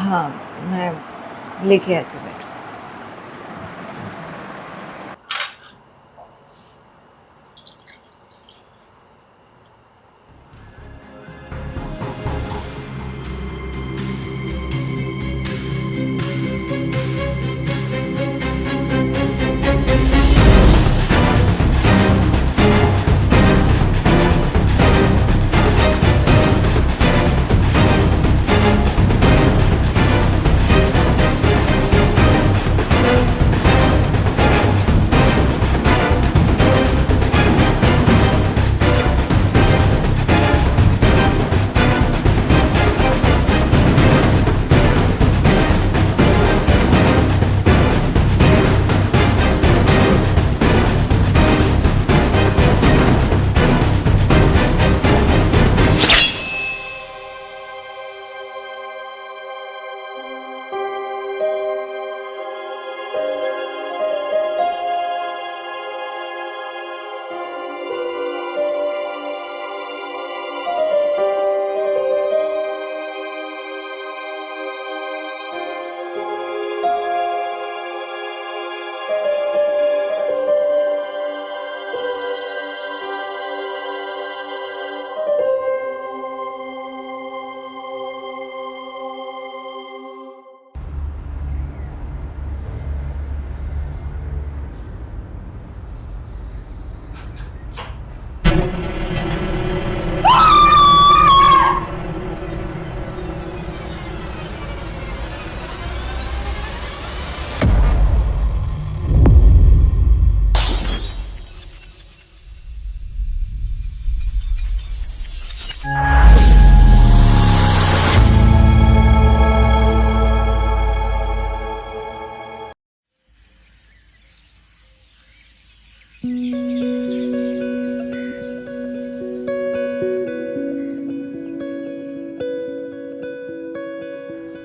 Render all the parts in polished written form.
हाँ, मैं लेके आती हूँ, बैठो।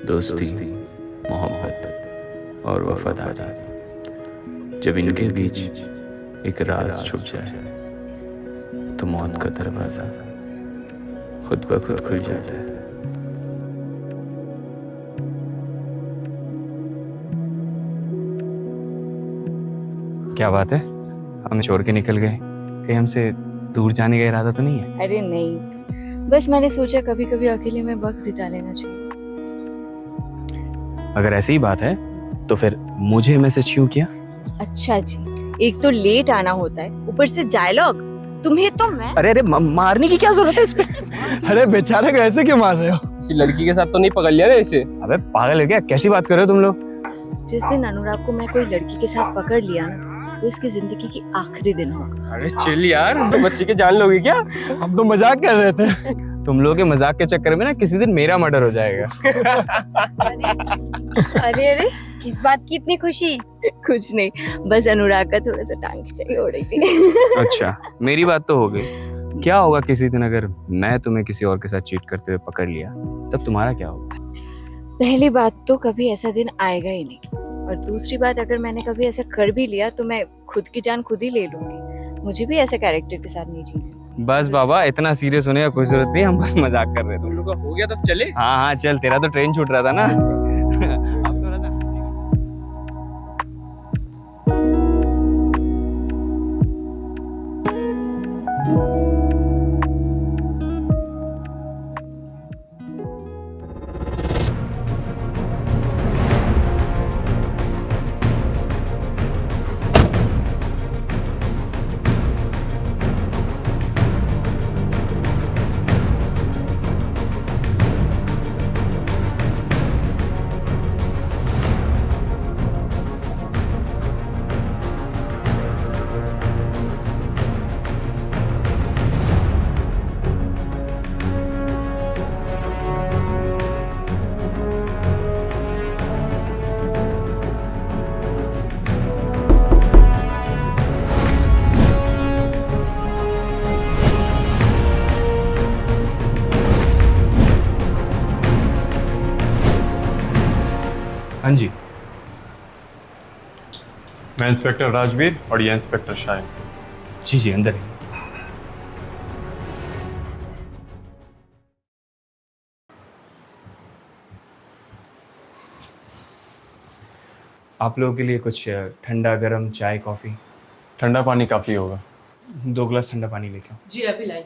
दोस्ती, मोहब्बत और वफादारी, जब इनके बीच एक राज छुप जाए तो मौत का दरवाजा खुद ब खुद खुल जाता है। क्या बात है, हमें छोड़ के निकल गए? कहीं हमसे दूर जाने का इरादा तो नहीं है? अरे नहीं, बस मैंने सोचा कभी कभी अकेले में वक्त बिता लेना चाहिए। अगर ऐसी ही बात है तो फिर मुझे मैसेज क्यों किया? अच्छा जी, एक तो लेट आना होता है, ऊपर से डायलॉग। तुम्हें तो मैं अरे मारने की क्या जरूरत है इस पे? अरे बेचारे को ऐसे क्यों मार रहे हो? किसी लड़की के साथ तो नहीं पकड़ लिया ना इसे? अबे पागल है क्या? कैसी बात कर रहे हो तुम लोग? जिस दिन अनुराग को मैं कोई लड़की के साथ पकड़ लिया ना, वो इसकी जिंदगी की आखिरी दिन होगा। अरे चिल यार, तो बच्ची के जान लोगे क्या? हम तो मजाक कर रहे थे। तुम लोगों के मजाक के चक्कर में ना किसी दिन मेरा मर्डर हो जाएगा। अरे अरे, किस बात की इतनी खुशी? कुछ नहीं, बस अनुराग का थोड़ा सा टांग खिंचाई हो रही थी। अच्छा, मेरी बात तो हो गई। क्या होगा किसी दिन अगर मैं तुम्हें किसी और के साथ चीट करते हुए पकड़ लिया, तब तुम्हारा क्या होगा? पहली बात तो कभी ऐसा दिन आएगा ही नहीं, और दूसरी बात अगर मैंने कभी ऐसा कर भी लिया तो मैं खुद की जान खुद ही ले लूंगी। मुझे भी ऐसे कैरेक्टर के साथ नहीं जीना। बस बाबा, इतना सीरियस होने का कोई जरूरत नहीं, हम बस मजाक कर रहे थे। तुम लोग का हो गया तब चले। हाँ हाँ चल, तेरा तो ट्रेन छूट रहा था ना। अब थोड़ा सा हाँ जी, मैं इंस्पेक्टर राजवीर और ये इंस्पेक्टर शाहिन। जी जी अंदर ही। आप लोगों के लिए कुछ ठंडा गरम चाय कॉफ़ी? ठंडा पानी काफ़ी होगा। 2 गिलास ठंडा पानी लेके आओ। जी अभी लाई।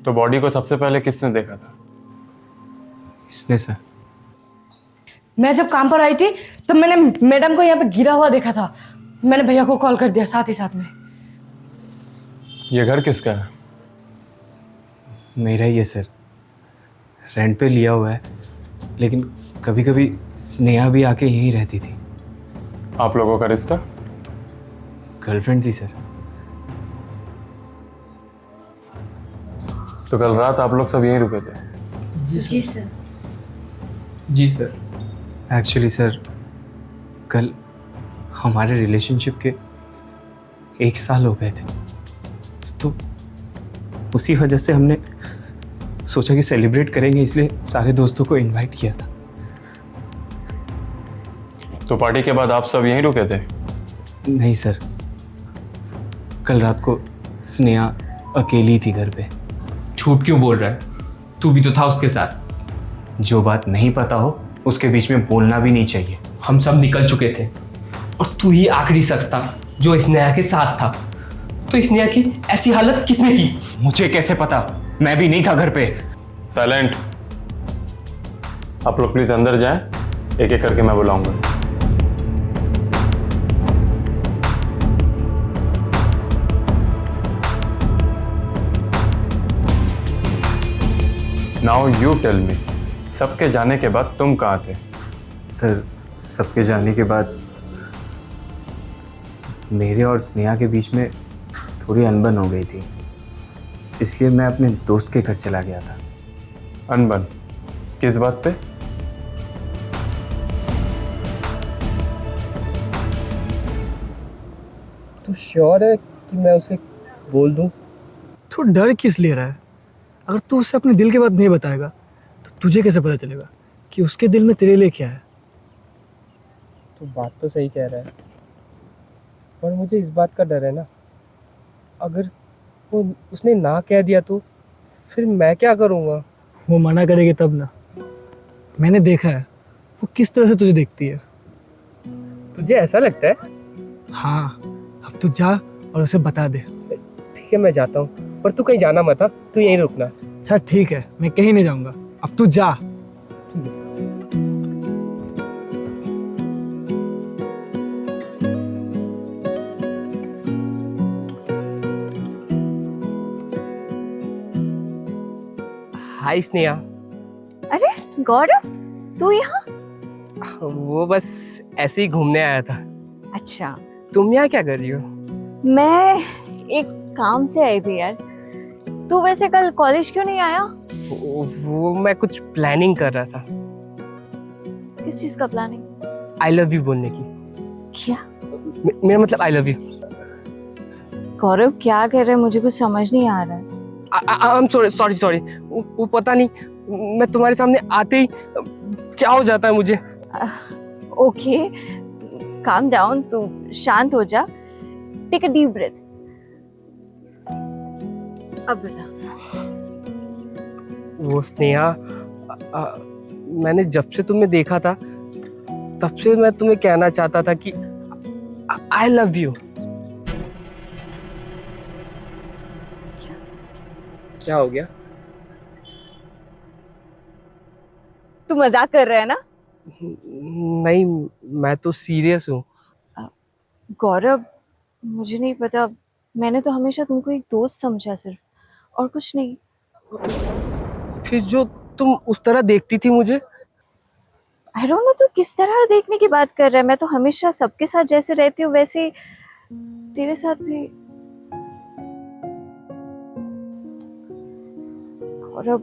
तो बॉडी को सबसे पहले किसने देखा था? इसने सर। मैं जब काम पर आई थी तब मैंने मैडम को यहाँ पे गिरा हुआ देखा था। मैंने भैया को कॉल कर दिया साथ ही साथ में। ये घर किसका है? मेरा ही है सर, रेंट पे लिया हुआ है, लेकिन कभी कभी स्नेहा भी आके यहीं रहती थी। आप लोगों का रिश्ता? गर्लफ्रेंड थी सर। तो कल रात आप लोग सब यहीं रुके थे? जी सर। जी सर। एक्चुअली सर, कल हमारे रिलेशनशिप के 1 साल हो गए थे, तो उसी वजह से हमने सोचा कि सेलिब्रेट करेंगे, इसलिए सारे दोस्तों को इनवाइट किया था। तो पार्टी के बाद आप सब यहीं रुके थे? नहीं सर, कल रात को स्नेहा अकेली थी घर पे। झूठ क्यों बोल रहा है? तू भी तो था उसके साथ। जो बात नहीं पता हो उसके बीच में बोलना भी नहीं चाहिए। हम सब निकल चुके थे और तू ही आखिरी शख्स था जो स्नेहा के साथ था। तो स्नेहा की ऐसी हालत किसने की? मुझे कैसे पता? मैं भी नहीं था घर पे। साइलेंट। आप लोग प्लीज अंदर जाएं, एक एक करके मैं बुलाऊंगा। नाउ यू टेल मी, सबके जाने के बाद तुम कहाँ थे? सर, सबके जाने के बाद मेरे और स्नेहा के बीच में थोड़ी अनबन हो गई थी, इसलिए मैं अपने दोस्त के घर चला गया था। अनबन किस बात पे? तू श्योर है कि मैं उसे बोल दूं? तू डर किस ले रहा है? अगर तू उसे अपने दिल की बात नहीं बताएगा तो तुझे कैसे पता चलेगा कि उसके दिल में तेरे लिए क्या है? तू बात तो सही कह रहा है, पर मुझे इस बात का डर है ना, अगर वो उसने ना कह दिया तो फिर मैं क्या करूँगा? वो मना करेगी तब ना। मैंने देखा है वो किस तरह से तुझे देखती है। तुझे ऐसा लगता है? हाँ, अब तू जा और उसे बता दे। ठीक है, मैं जाता हूँ, पर तू कहीं जाना मत। हाँ, तू यहीं रुकना। अच्छा ठीक है, मैं कहीं नहीं जाऊंगा, अब तू जा। हाय स्नेहा। अरे गौरव, तू यहाँ? वो बस ऐसे ही घूमने आया था। अच्छा, तुम यहाँ क्या कर रही हो? मैं एक काम से आई थी यार। तू वैसे कल कॉलेज क्यों नहीं आया? वो मैं कुछ प्लानिंग कर रहा था। किस चीज का प्लानिंग? आई लव यू बोलने की। क्या? मेरा मतलब आई लव यू। गौरव क्या कह रहे हैं, मुझे कुछ समझ नहीं आ रहा है। I am sorry. वो पता नहीं, मैं तुम्हारे सामने आते ही क्या हो जाता है मुझे। ओके, काम डाउन, तू शांत हो जा। Take a deep breath. अब बता। वो स्नेहा, मैंने जब से तुम्हें देखा था तब से मैं तुम्हें कहना चाहता था कि आई लव यू। क्या हो गया? तू मजाक कर रहा है ना? नहीं, मैं तो सीरियस हूँ। गौरव, मुझे नहीं पता, मैंने तो हमेशा तुमको एक दोस्त समझा सिर्फ, और कुछ नहीं। फिर जो तुम उस तरह देखती थी मुझे। आई डोंट नो तू किस तरह देखने की बात कर रहा है। मैं तो हमेशा सबके साथ जैसे रहती हूँ वैसे तेरे साथ भी। गौरव,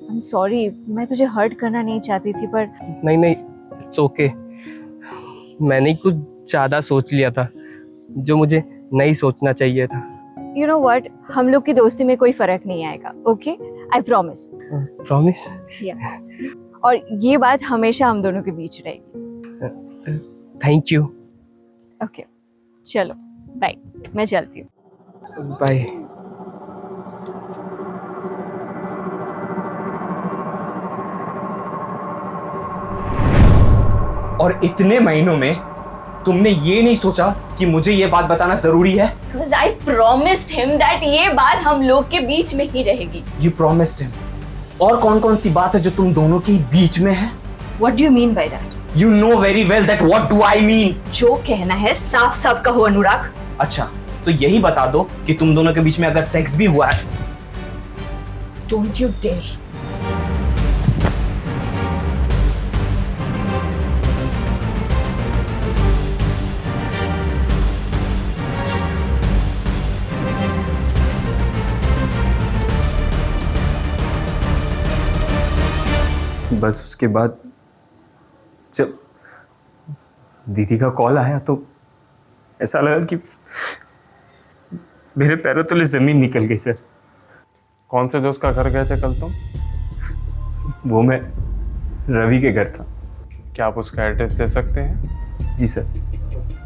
आई एम सॉरी, मैं तुझे हर्ट करना नहीं चाहती थी, पर नहीं, इट्स ओके। मैंने ही कुछ ज्यादा सोच लिया था जो मुझे नहीं सोचना चाहिए था। यू नो व्हाट, हम लोग की दोस्ती में कोई फर्क नहीं आएगा। Okay, I promise. प्रॉमिस? और ये बात हमेशा हम दोनों के बीच रहेगी। Thank you. ओके, चलो बाय, मैं चलती हूँ। बाय। और इतने महीनों में तुमने ये नहीं सोचा कि मुझे ये बात बताना जरूरी है? Because I promised him that ये बात हम लोग के बीच में ही रहेगी। You promised him। और कौन कौन सी बात है जो तुम दोनों के बीच में है? What do you mean by that? You know very well that what do I mean? जो कहना है साफ साफ कहो अनुराग। अच्छा, तो यही बता दो कि तुम दोनों के बीच में अगर सेक्स भी हुआ है। Don't you dare। बस उसके बाद जब दीदी का कॉल आया तो ऐसा लगा कि मेरे पैरों तले जमीन निकल गई सर। कौन से दोस्त का घर गए थे कल तुम? वो मैं रवि के घर था। क्या आप उसका एड्रेस दे सकते हैं? जी sir,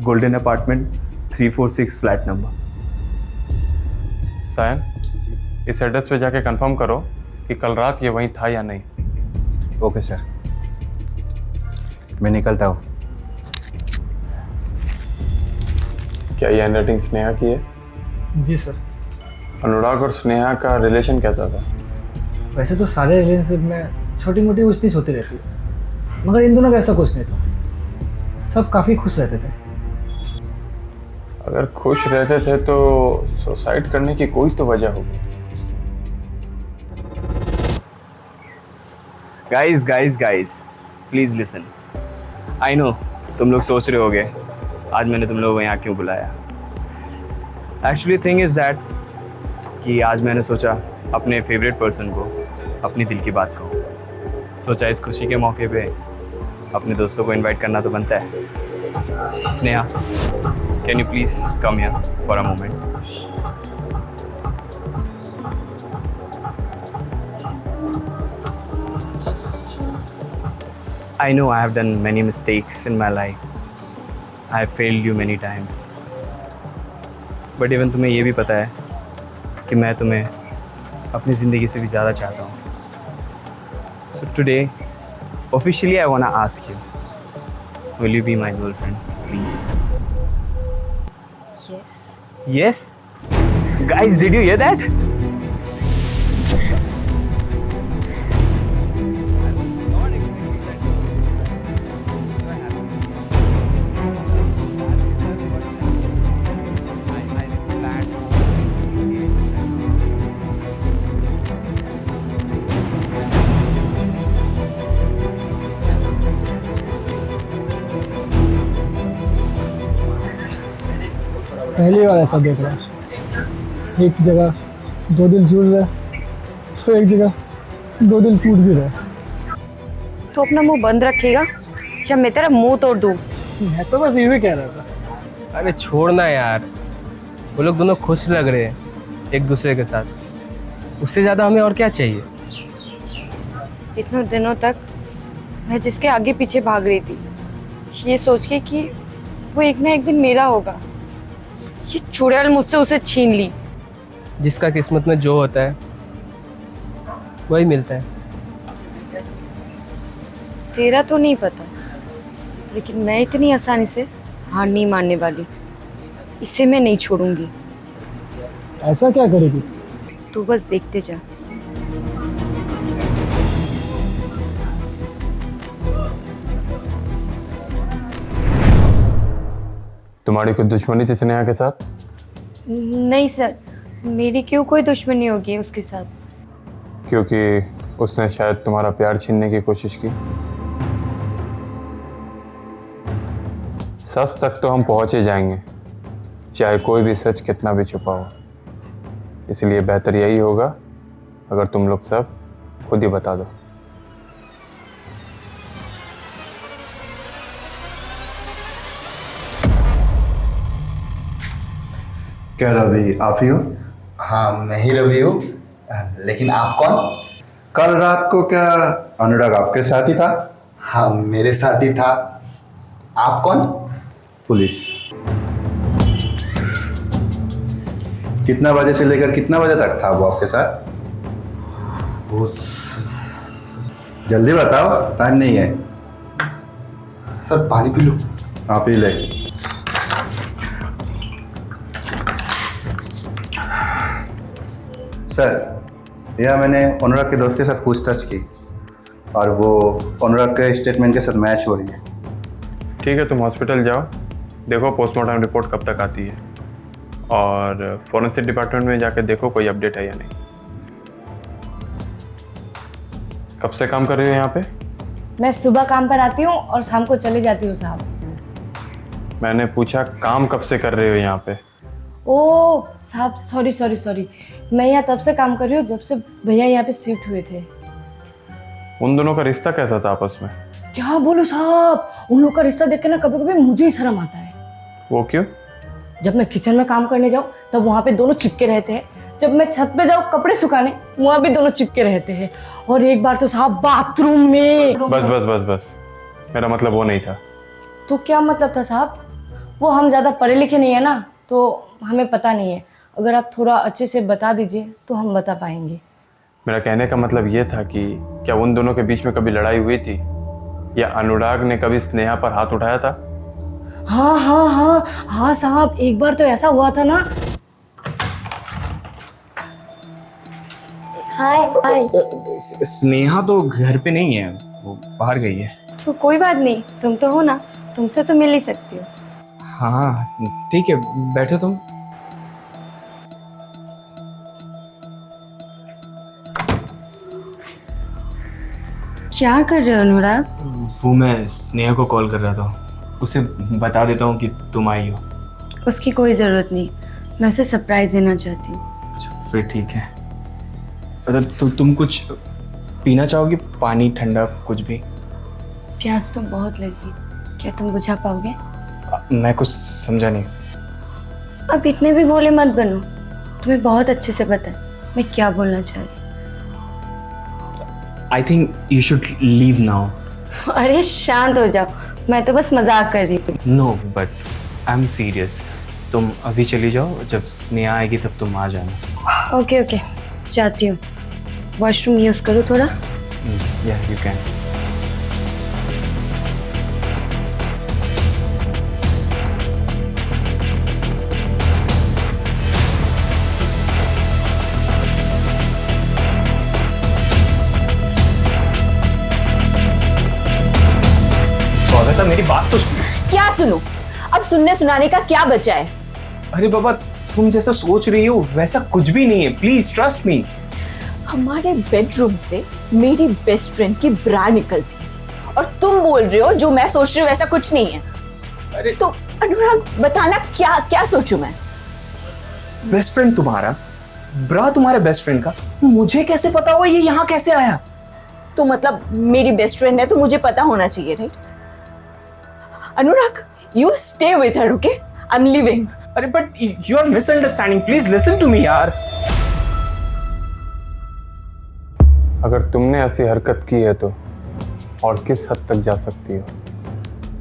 golden apartment 346 flat number. Sion, इस एड्रेस पे जाके कंफर्म करो कि कल रात ये वहीं था या नहीं। ओके सर, मैं निकलता हूँ। क्या ये हैंडराइटिंग स्नेहा की है? जी सर। अनुराग और स्नेहा का रिलेशन कैसा था? वैसे तो सारे रिलेशनशिप में छोटी मोटी उछनीच होती रहती है, मगर इन दोनों का ऐसा कुछ नहीं था। सब काफ़ी खुश रहते थे। अगर खुश रहते थे तो सुसाइड करने की कोई तो वजह होगी। Guys please listen. I know तुम लोग सोच रहे होगे आज मैंने तुम लोगों को यहाँ क्यों बुलाया। एक्चुअली थिंग इज दैट कि आज मैंने सोचा अपने फेवरेट पर्सन को अपनी दिल की बात कहूँ। सोचा इस खुशी के मौके पे अपने दोस्तों को इनवाइट करना तो बनता है। Sneha, can you please come here for a moment? I know I have done many mistakes in my life. I have failed you many times. But even तुम्हें ये भी पता है कि मैं तुम्हें अपनी ज़िंदगी से भी ज़्यादा चाहता हूँ। So today, officially I wanna ask you, will you be my girlfriend, please? Yes। Yes? Guys, did you hear that? पहली बार ऐसा देख रहा है। एक जगह दो दिल जुड़ रहे तो एक जगह दो दिल टूट भी रहे। तो अपना मुंह बंद रखेगा या मैं तेरा मुंह तोड़ दूँ? मैं तो बस यही कह रहा था। अरे छोड़ना यार, वो लोग दोनों खुश लग रहे हैं एक दूसरे के साथ। उससे ज़्यादा हमें और क्या चाहिए? इतने दिनों तक मैं जिसके आगे पीछे भाग रही थी, ये सोच के कि वो एक ना एक दिन मेरा होगा, ये चुड़ैल मुझसे उसे छीन ली। जिसका किस्मत में जो होता है वही मिलता है। तेरा तो नहीं पता, लेकिन मैं इतनी आसानी से हार नहीं मानने वाली। इसे मैं नहीं छोड़ूंगी। ऐसा क्या करेगी? तू बस देखते जा। तुम्हारी कोई दुश्मनी थी स्नेहा के साथ? नहीं सर, मेरी क्यों कोई दुश्मनी होगी उसके साथ? क्योंकि उसने शायद तुम्हारा प्यार छीनने की कोशिश की। सच तक तो हम पहुंच ही जाएंगे, चाहे कोई भी सच कितना भी छुपा हो। इसलिए बेहतर यही होगा अगर तुम लोग सब खुद ही बता दो। क्या रवि, आप ही हो? हाँ, मैं ही रवि हूँ। लेकिन आप कौन? कल रात को क्या अनुराग आपके साथ ही था? हाँ, मेरे साथ ही था। आप कौन? पुलिस। कितना बजे से लेकर कितना बजे तक था वो आपके साथ? वो जल्दी बताओ, टाइम नहीं है। सर पानी पी लो। हाँ पी ले। सर यह मैंने अनुराग के दोस्त के साथ पूछताछ की और वो अनुराग के स्टेटमेंट के साथ मैच हो रही है। ठीक है, तुम हॉस्पिटल जाओ, देखो पोस्टमार्टम रिपोर्ट कब तक आती है, और फॉरेंसिक डिपार्टमेंट में जाकर देखो कोई अपडेट है या नहीं। कब से काम कर रही हो यहाँ पे? मैं सुबह काम पर आती हूँ और शाम को चली जाती हूँ साहब। मैंने पूछा काम कब से कर रहे हो यहाँ पे? ओ साहब, सॉरी, मैं यहाँ तब से काम कर रही हूँ जब से भैया यहाँ पे शिफ्ट हुए थे। उन दोनों का रिश्ता कैसा था आपस में? क्या बोलूं साहब, उन लोग का रिश्ता देख के ना कभी कभी मुझे ही शर्म आता है। वो क्यों? जब मैं किचन में काम करने जाऊँ तब वहाँ पे दोनों चिपके रहते हैं, जब मैं छत पे जाऊँ कपड़े सुखाने वहाँ भी दोनों चिपके रहते हैं, और एक बार तो साहब बाथरूम में। बस, मेरा मतलब वो नहीं था। तो क्या मतलब था साहब? वो हम ज़्यादा पढ़े लिखे नहीं है ना, तो हमें पता नहीं है। अगर आप थोड़ा अच्छे से बता दीजिए तो हम बता पाएंगे। मेरा कहने का मतलब ये था कि क्या उन दोनों के बीच में कभी लड़ाई हुई थी, या अनुराग ने कभी स्नेहा पर हाथ उठाया था? हाँ साहब, एक बार तो ऐसा हुआ था ना। हाय। स्नेहा तो घर पे नहीं है, वो बाहर गई है। तो कोई बात नहीं, तुम तो हो ना, तुमसे तो मिल ही सकती हो। हाँ ठीक है, बैठो तुम। क्या कर रहे हो अनुराग? वो मैं स्नेहा को कॉल कर रहा था, उसे बता देता हूँ कि तुम आई हो। उसकी कोई ज़रूरत नहीं, मैं उसे सरप्राइज देना चाहती हूँ। अच्छा फिर ठीक है। तुम कुछ पीना चाहोगे? पानी, ठंडा, कुछ भी? प्यास तो बहुत लगी, क्या तुम बुझा पाओगे? मैं कुछ समझा नहीं। अब इतने भी भोले मत बनो, तुम्हें बहुत अच्छे से पता है मैं क्या बोलना चाह रही। I think you should leave now. अरे शांत हो जाओ, मैं तो बस मजाक कर रही थी। No but I am serious. तुम अभी चली जाओ, जब स्नेहा आएगी तब तुम आ जाना। ओके जाती हूँ। वॉशरूम यूज़ करो थोड़ा। या यू कैन। स्वागत है, मेरी बात तो क्या सुनो? अब सुनने सुनाने का क्या बचा है? अरे बाबा, तुम जैसा सोच रही हो वैसा कुछ भी नहीं है, प्लीज ट्रस्ट मी। हमारे बेडरूम से मेरी बेस्ट फ्रेंड की ब्रा निकलती है और तुम बोल रहे हो जो मैं सोच रही हूँ वैसा कुछ नहीं है। अरे तो अनुराग बताना क्या क्या सोचूं मैं? बेस्ट फ्रेंड तुम्हारा, ब्रा तुम्हारे बेस्ट फ्रेंड का, मुझे कैसे पता हुआ ये यहाँ कैसे आया? तो मतलब मेरी बेस्ट फ्रेंड है तो मुझे पता होना चाहिए, right? Anurag, you stay with her, okay? I'm leaving. अरे but you are misunderstanding. Please listen to me यार। अगर तुमने ऐसी हरकत की है तो और किस हद तक जा सकती हो?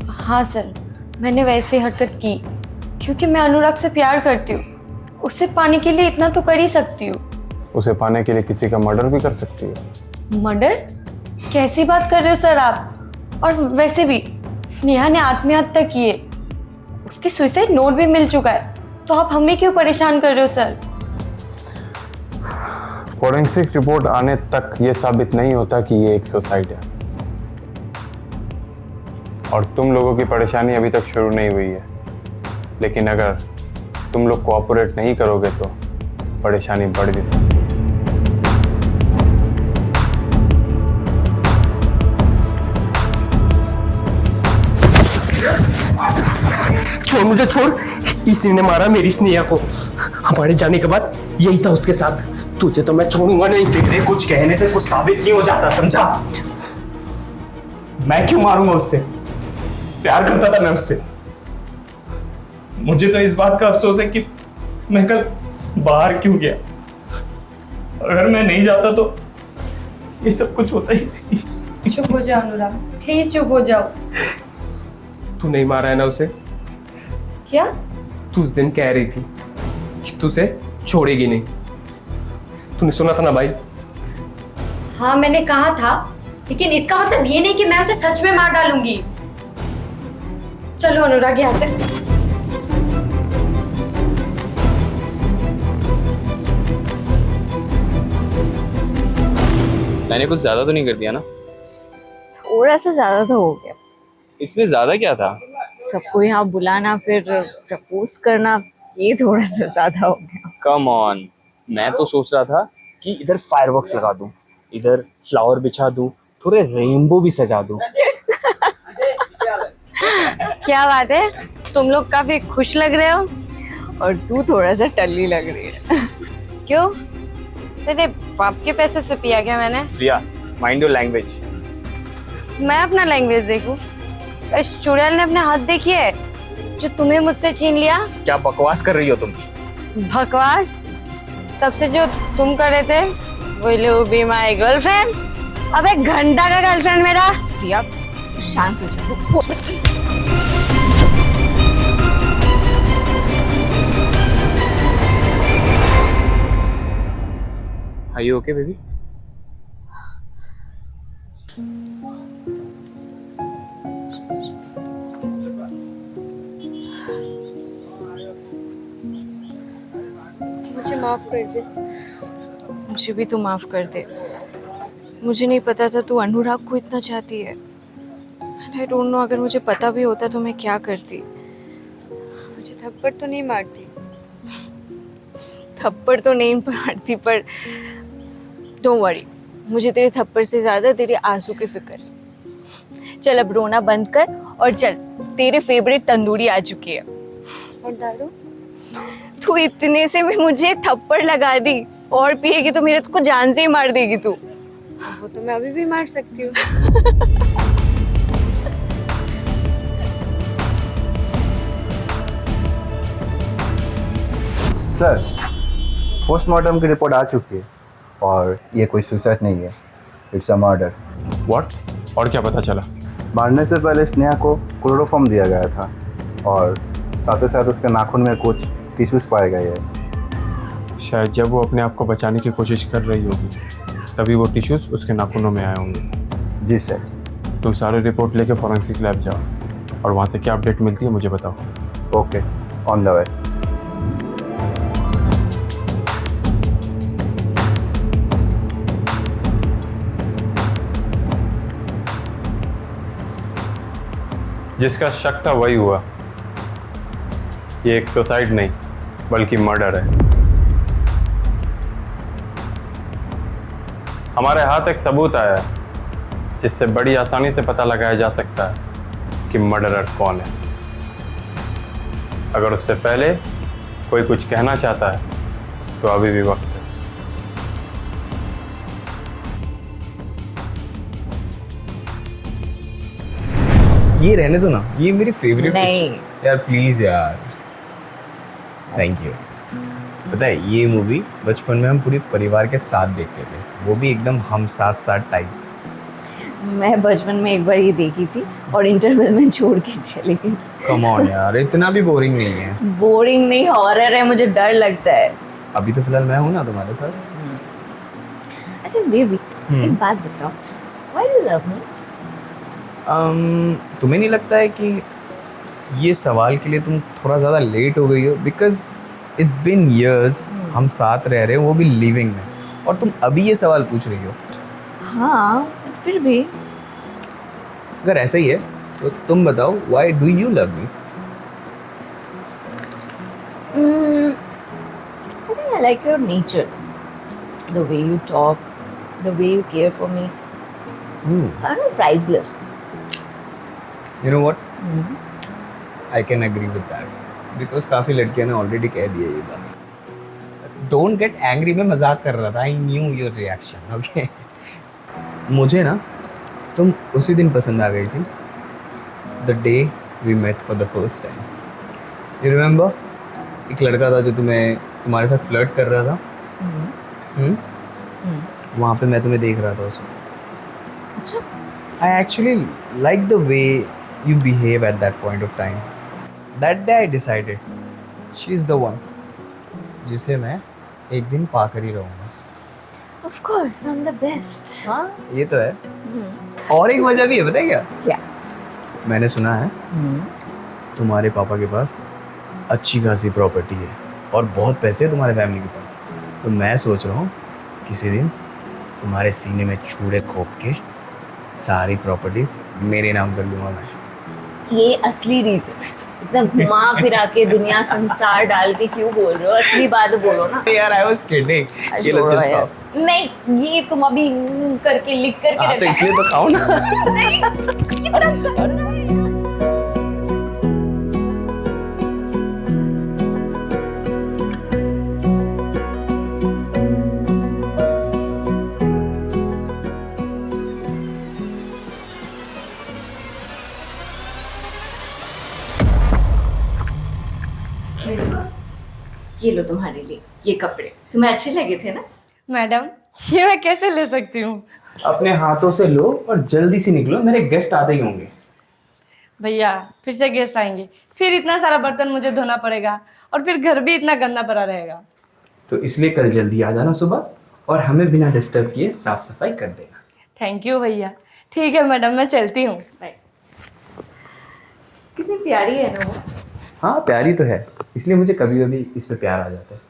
हाँ सर, मैंने वैसे हरकत की क्योंकि मैं अनुराग से प्यार करती हूँ। उससे पाने के लिए इतना तो कर ही सकती हूँ। उसे पाने के लिए किसी का मर्डर भी कर सकती हो। मर्डर? कैसी बात कर रहे हो सर आप? और वैसे भी स्नेहा ने आत्महत्या की है, उसकी सुसाइड नोट भी मिल चुका है, तो आप हमें क्यों परेशान कर रहे हो सर? फॉरेंसिक रिपोर्ट आने तक ये साबित नहीं होता कि ये एक सुसाइड है, और तुम लोगों की परेशानी अभी तक शुरू नहीं हुई है। लेकिन अगर तुम लोग कोऑपरेट नहीं करोगे तो परेशानी बढ़ भी सकती है। छोड़ मुझे, छोड़। इसी ने मारा मेरी स्नेहा को। हमारे जाने के बाद यही था उसके साथ। तुझे तो मैं छोड़ूंगा नहीं। तेरे कुछ कहने से कुछ साबित नहीं हो जाता, समझा? मैं क्यों मारूंगा उससे? प्यार करता था मैं उससे। मुझे तो इस बात का अफसोस है कि मैं कल बाहर क्यों गया। अगर मैं नहीं जाता तो ये सब कुछ होता ही नहीं। चुप हो जाओ अनुराग, प्लीज चुप हो जाओ। तू नहीं मारा है ना उसे? क्या? तू उस दिन कह रही थी कि तू उसे छोड़ेगी नहीं। तूने सुना था ना भाई? हाँ मैंने कहा था, लेकिन इसका मतलब ये नहीं कि मैं उसे सच में मार डालूंगी। चलो अनुराग यहाँ से। मैंने कुछ ज्यादा तो नहीं कर दिया ना? थोड़ा सा ज्यादा तो हो गया। इसमें ज्यादा क्या था? सबको यहाँ बुलाना फिर प्रपोज करना, ये थोड़ा सा ज्यादा हो गया। कम ऑन, मैं तो सोच रहा था कि इधर फायरवर्क्स लगा दूं, इधर फ्लावर बिछा दूं, थोड़े रेनबो भी सजा दूं। क्या बात है, तुम लोग काफी खुश लग रहे हो और तू थोड़ा सा टल्ली लग रही है। क्यों? तेरे बाप के पैसे से पिया क्या मैंने? प्रिया, माइंड योर लैंग्वेज। मैं अपना लैंग्वेज देखूं? इस चुड़ैल ने अपने हाथ देखी है जो तुम्हें मुझसे छीन लिया। क्या बकवास कर रही हो तुम? बकवास? तब से जो तुम कर रहे थे, Will you be my girlfriend? अबे घंटा का गर्लफ्रेंड मेरा। प्रिया तू शांत हो जा। Are you okay, baby? मुझे माफ कर दे। मुझे भी तू माफ कर दे। मुझे नहीं पता था तू अनुराग को इतना चाहती है। आई डोंट नो, अगर मुझे पता भी होता तो मैं क्या करती। मुझे थप्पड़ तो नहीं मारती। थप्पड़ तो नहीं मारती, पर डोंट वरी, मुझे तेरे थप्पड़ से ज्यादा तेरे आंसू की फिक्र है। चल अब रोना बंद कर और चल, तेरे फेवरेट तंदूरी आ चुकी है। और दारू? तू इतने से में मुझे थप्पड़ लगा दी, और पिएगी तो मेरे को जान से ही मार देगी तू। वो तो मैं अभी भी मार सकती हूँ। सर, पोस्टमार्टम की रिपोर्ट आ चुकी है और ये कोई सुसाइड नहीं है, इट्स अ मर्डर। व्हाट? और क्या पता चला? मारने से पहले स्नेहा को क्लोरोफॉर्म दिया गया था और साथ ही साथ उसके नाखून में कुछ टिश्यूज पाए गए हैं। शायद जब वो अपने आप को बचाने की कोशिश कर रही होगी तभी वो टिश्यूज उसके नाखूनों में आए होंगे। जी सर। तुम सारे रिपोर्ट लेके फॉरेंसिक लैब जाओ और वहाँ से क्या अपडेट मिलती है मुझे बताओ। Okay, on the way. जिसका शक था वही हुआ। ये एक सुसाइड नहीं बल्कि मर्डर है। हमारे हाथ एक सबूत आया है जिससे बड़ी आसानी से पता लगाया जा सकता है कि मर्डरर कौन है। अगर उससे पहले कोई कुछ कहना चाहता है तो अभी भी वक्त है। ये रहने दो ना, ये मेरी फेवरेट नहीं। यार प्लीज यार, थैंक यू। पता है ये मूवी बचपन में हम पूरे परिवार के साथ देखते थे, वो भी एकदम हम साथ साथ टाइप। मैं बचपन में एक बार ये देखी थी और इंटरवल में छोड़ के चली गई। कम ऑन यार, इतना भी बोरिंग नहीं है। बोरिंग नहीं, हॉरर है, मुझे डर लगता है। अभी तो फिलहाल मैं हूँ ना तुम्हारे साथ। अच्छा बेबी, एक बात बताओ, why do you love me? तुम्हें नहीं लगता है कि ये सवाल के लिए तुम थोड़ा ज़्यादा लेट हो गई हो? बिकॉज इट्स बिन ईयर्स हम साथ रह रहे हो, वो भी लिविंग में, और तुम अभी ये सवाल पूछ रही हो। हाँ फिर भी अगर ऐसा ही है तो तुम बताओ, why do you love me? I think I like your nature, the way you talk, the way you care for me. I don't know, priceless. You know what? I can agree with that. Because काफ़ी लड़कियां ने already कह दिया ये बात। Don't get angry, मैं मजाक कर रहा था। I knew your reaction. Okay. मुझे ना तुम उसी दिन पसंद आ गई थी, the day we met for the first time. You remember? एक लड़का था जो तुम्हारे साथ फ्लर्ट कर रहा था। वहाँ पे मैं तुम्हें देख रहा था उसको। अच्छा, I actually like the way you behave at that point of time. That day I decided she is the one जिसे मैं एक दिन पाकर ही रहूँगा। of course, I'm the best. हाँ, ये तो है। और एक वजह भी है, पता है क्या? क्या? मैंने सुना है तुम्हारे पापा के पास अच्छी खासी प्रॉपर्टी है और बहुत पैसे हैं तुम्हारे फैमिली के पास। तो मैं सोच रहा हूँ किसी दिन तुम्हारे सीने में छुरे खोप के सारी प्रॉपर्टीज मेरे नाम कर लूँगा मैं। ये असली रीजन, एकदम घुमा फिरा के दुनिया संसार डाल के क्यों बोल रहे हो? असली बात बोलो ना यार आई वाज किडिंग। ये लो जस्ट खाओ। नहीं, ये तुम अभी करके लिख करके हाँ तो इसलिए तो खाओ ना। ये लो तुम्हारे लिए ये कपड़े, तुम्हें अच्छे लगे थे ना? मैडम, ये मैं कैसे ले सकती हूँ? अपने हाथों से लो और जल्दी से निकलो, मेरे गेस्ट आते ही होंगे। भैया फिर से गेस्ट आएंगे, फिर इतना सारा बर्तन मुझे धोना पड़ेगा और फिर घर भी इतना गंदा पड़ा रहेगा। तो इसलिए कल जल्दी आ जाना सुबह और हमें बिना डिस्टर्ब किए साफ सफाई कर देना। थैंक यू भैया। ठीक है मैडम, मैं चलती हूँ। कितनी प्यारी है ना वो। हाँ प्यारी तो है, इसलिए मुझे कभी कभी इस पे प्यार आ जाता है।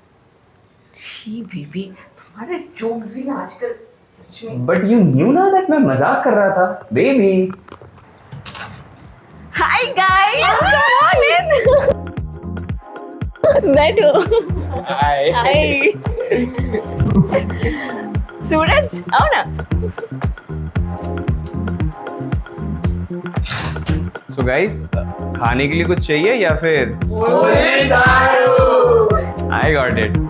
छी बेबी, तुम्हारे जोक्स भी ना आजकल सच में। बट यू न्यू ना दैट मैं मजाक कर रहा था बेबी। हाय गाइस, बैठो। हाय। हाय सूरज, आओ ना। सो गाइस, खाने के लिए कुछ चाहिए या फिर? I got it.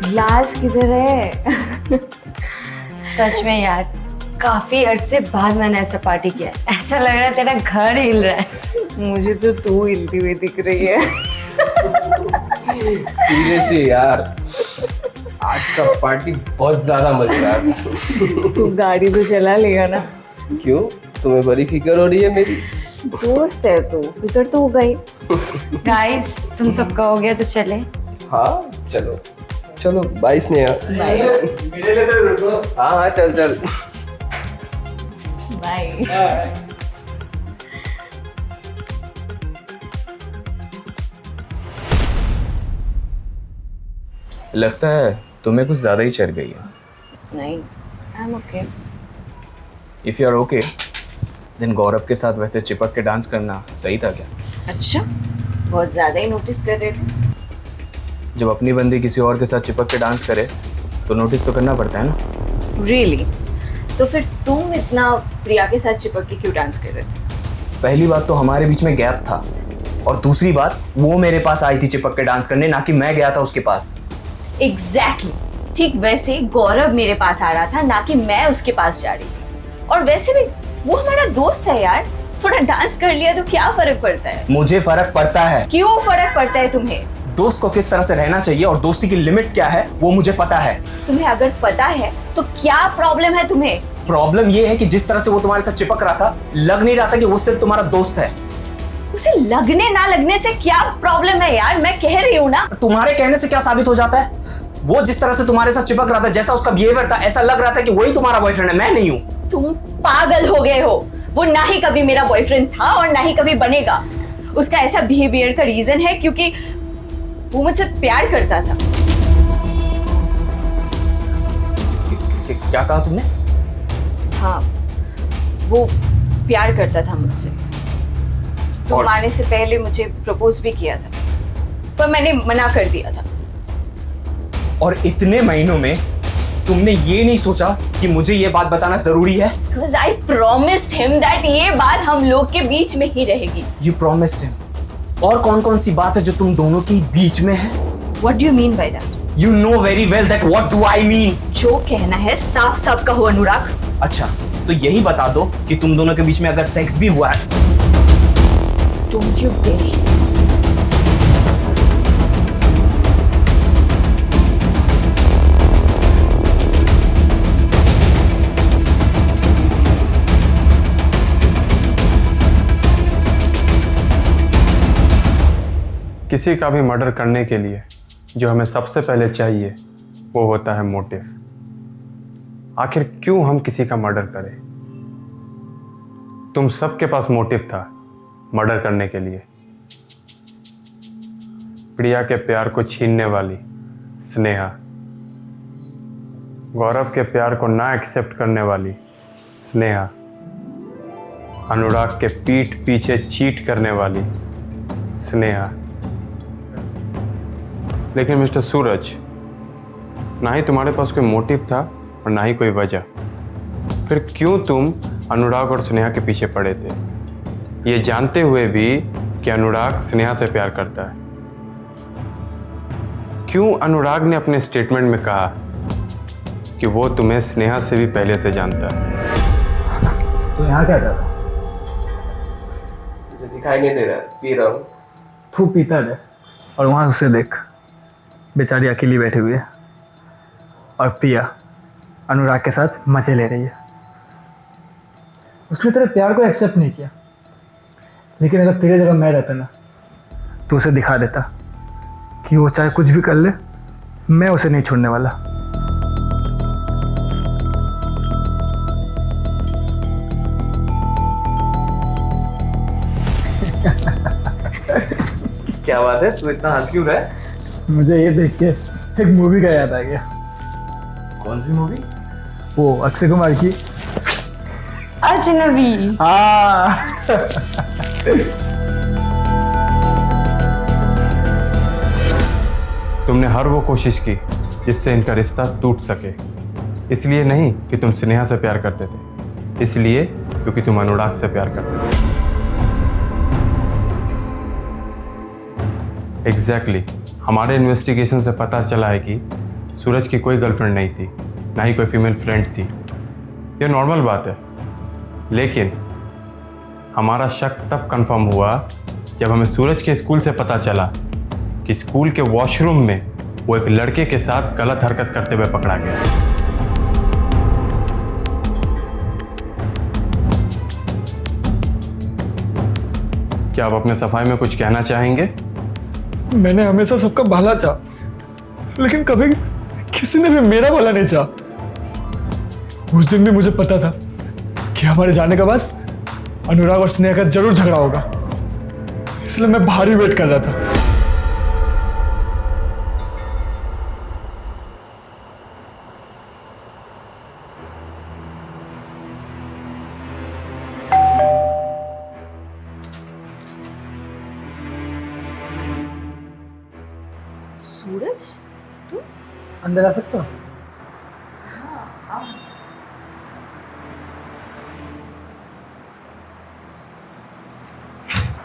ग्लास किधर है? सच में यार, काफी अरसे बाद मैंने ऐसा पार्टी किया है। ऐसा लग रहा है तेरा घर हिल रहा है। मुझे तो तू हिलती हुई दिख रही है। सीरियसली यार, आज का पार्टी बहुत ज्यादा मजेदार था। तू गाड़ी तो चला लेगा ना? क्यों, तुम्हें बड़ी फिक्र हो रही है मेरी? दोस्त है तू, फिक्र तो हो गई। गाइस, तुम सबका हो गया तो चले। हाँ चलो चलो, बाय स्नेहा। हाँ हाँ चल चल। बाय। लगता है तुम्हें कुछ ज्यादा ही चढ़ गई है। नहीं, I am okay. If you are okay then Gaurav के साथ वैसे चिपक के डांस करना सही था क्या? अच्छा, बहुत ज्यादा ही नोटिस कर रहे थे। जब अपनी बंदी किसी और के साथ चिपक के डांस करे तो नोटिस तो करना पड़ता है ना। रियली? तो फिर तुम इतना प्रिया के साथ चिपक के क्यों डांस कर रहे थे? पहली बात तो हमारे बीच में गैप था और दूसरी बात वो मेरे पास आई थी चिपक के डांस करने, ना कि मैं गया था उसके पास। एग्जैक्टली, ठीक वैसे गौरव मेरे पास आ रहा था, ना कि मैं उसके पास जा रही थी। और वैसे भी वो हमारा दोस्त है यार, थोड़ा डांस कर लिया तो क्या फर्क पड़ता है? मुझे फर्क पड़ता है। क्यों फर्क पड़ता है तुम्हें? दोस्त को किस तरह से रहना चाहिए और दोस्ती की लिमिट्स क्या है वो मुझे पता है। तुम्हें अगर पता है तो क्या प्रॉब्लम है तुम्हें? प्रॉब्लम ये है कि जिस तरह से वो तुम्हारे साथ चिपक रहा था, लग नहीं रहा था कि वो सिर्फ तुम्हारा दोस्त है। उसे लगने ना लगने से क्या प्रॉब्लम है यार? मैं कह रही हूँ ना। तुम्हारे कहने से क्या साबित हो जाता है? वो जिस तरह से तुम्हारे साथ चिपक रहा था, जैसा उसका बिहेवियर था, ऐसा लग रहा था कि वही तुम्हारा बॉयफ्रेंड है, मैं नहीं हूँ। तुम पागल हो गए हो। वो ना ही कभी मेरा बॉयफ्रेंड था और ना ही कभी बनेगा। उसका ऐसा बिहेवियर का रीजन है क्योंकि वो मुझसे प्यार करता था। क्या कहा तुमने? हाँ, वो प्यार करता था मुझसे। तुम आने से पहले मुझे प्रपोज भी किया था, पर मैंने मना कर दिया था। और इतने महीनों में तुमने ये नहीं सोचा कि मुझे ये बात बताना जरूरी है? Because I promised him that ये बात हम लोग के बीच में ही रहेगी। You promised him। और कौन कौन सी बात है जो तुम दोनों के बीच में है? What do you mean by that? You know very well that what do I mean? जो कहना है साफ साफ कहो अनुराग। अच्छा, तो यही बता दो कि तुम दोनों के बीच में अगर सेक्स भी हुआ है। Don't you dare। किसी का भी मर्डर करने के लिए जो हमें सबसे पहले चाहिए वो होता है मोटिव। आखिर क्यों हम किसी का मर्डर करें? तुम सबके पास मोटिव था मर्डर करने के लिए। प्रिया के प्यार को छीनने वाली स्नेहा, गौरव के प्यार को ना एक्सेप्ट करने वाली स्नेहा, अनुराग के पीठ पीछे चीट करने वाली स्नेहा। लेकिन मिस्टर सूरज, ना ही तुम्हारे पास कोई मोटिव था और ना ही कोई वजह, फिर क्यों तुम अनुराग और स्नेहा के पीछे पड़े थे, ये जानते हुए भी कि अनुराग स्नेहा से प्यार करता है? क्यों अनुराग ने अपने स्टेटमेंट में कहा कि वो तुम्हें स्नेहा से भी पहले से जानता है? तो यहाँ क्या कर रहा? दिखाई नहीं दे रहा, पी रहा हूँ। तू पीता है और वहाँ उसे देख, बेचारी अकेली बैठी हुई है और प्रिया अनुराग के साथ मजे ले रही है। उसने तेरे प्यार को एक्सेप्ट नहीं किया, लेकिन अगर तेरे जगह मैं रहता ना तो उसे दिखा देता कि वो चाहे कुछ भी कर ले, मैं उसे नहीं छोड़ने वाला। क्या बात है, तू इतना हंस क्यों रहा है? मुझे ये देख के एक मूवी का याद आ गया। कौन सी मूवी? वो अक्षय कुमार की अजनबी। हाँ। तुमने हर वो कोशिश की जिससे इनका रिश्ता टूट सके। इसलिए नहीं कि तुम स्नेहा से प्यार करते थे, इसलिए क्योंकि तुम अनुराग से प्यार करते थे। एग्जैक्टली हमारे इन्वेस्टिगेशन से पता चला है कि सूरज की कोई गर्लफ्रेंड नहीं थी, ना ही कोई फीमेल फ्रेंड थी। ये नॉर्मल बात है, लेकिन हमारा शक तब कंफर्म हुआ जब हमें सूरज के स्कूल से पता चला कि स्कूल के वॉशरूम में वो एक लड़के के साथ गलत हरकत करते हुए पकड़ा गया। क्या आप अपने सफाई में कुछ कहना चाहेंगे? मैंने हमेशा सबका भला चाहा, लेकिन कभी किसी ने भी मेरा भला नहीं चाहा। उस दिन भी मुझे पता था कि हमारे जाने के बाद अनुराग और स्नेहा का जरूर झगड़ा होगा, इसलिए मैं बाहर ही वेट कर रहा था। सूरज, तू अंदर आ सकता हूँ?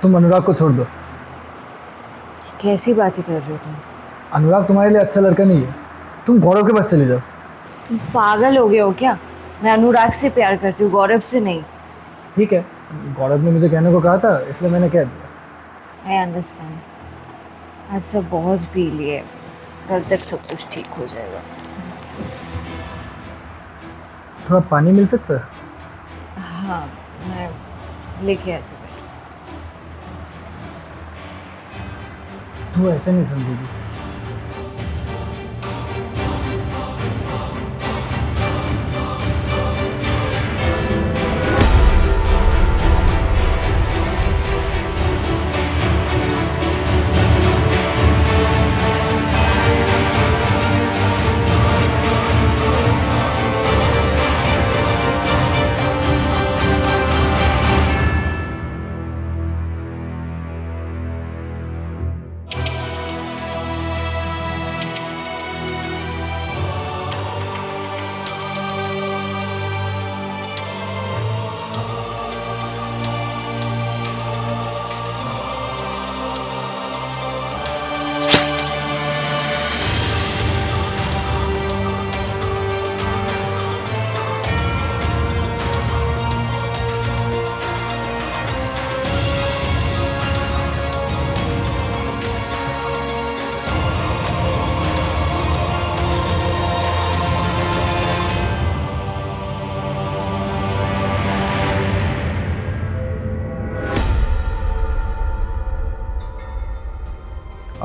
तुम अनुराग को छोड़ दो। कैसी बातें कर रहे हो तुम? अनुराग तुम्हारे लिए अच्छा लड़का नहीं है, तुम गौरव के पास चले जाओ। तुम पागल हो गए हो क्या? मैं अनुराग से प्यार करती हूँ, गौरव से नहीं। ठीक है, गौरव ने मुझे कहने को कहा था, इसलिए मैंने कह दिया। I understand. आज सब बहुत पी लिए, कल तक सब कुछ ठीक हो जाएगा। थोड़ा पानी मिल सकता है? हाँ, मैं लेके आती हूँ। तू ऐसे नहीं समझेगी।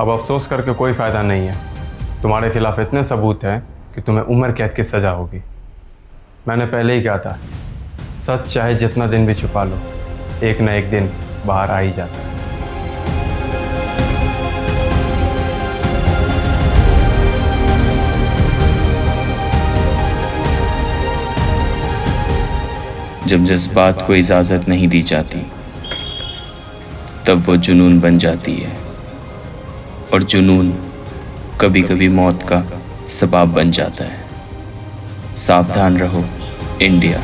अब अफसोस करके कोई फ़ायदा नहीं है। तुम्हारे खिलाफ इतने सबूत हैं कि तुम्हें उम्र कैद की सज़ा होगी। मैंने पहले ही कहा था, सच चाहे जितना दिन भी छुपा लो, एक न एक दिन बाहर आ ही जाता है। जब जज्बात को इजाज़त नहीं दी जाती तब वो जुनून बन जाती है, और जुनून कभी कभी मौत का सबब बन जाता है। सावधान रहो इंडिया।